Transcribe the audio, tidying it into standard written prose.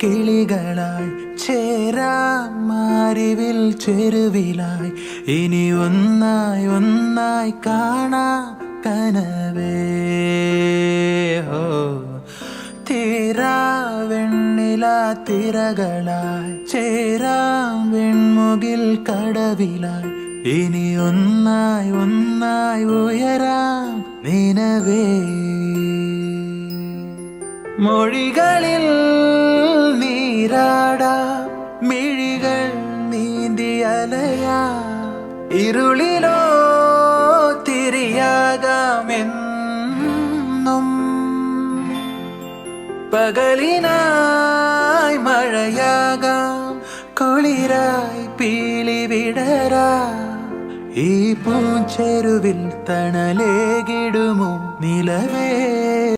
കിളികളായി ചേരാം മാരിവിൽ ചെരുവിലായി ഇനി ഒന്നായി ഒന്നായി കാണാം കനവേ ഹോ തീരാ വെണ്ണില തിരകളായി ചേരാം വെൺമുകിൽ കടവിലായി ഇനി ഒന്നായി ഒന്നായി ഉയരാം നിനവേ മൊഴികളിൽ നീരാടാ മിഴികൾ നീന്തി അലയാ ഇരുളിലോ തിരിയാകാമെന്നും പകലിനായി മഴയാകാം കുളിരായി പീലി വിടരാ ഈ പൂച്ചെരുവിൽ തണലേകിടുമോ നിലവേ.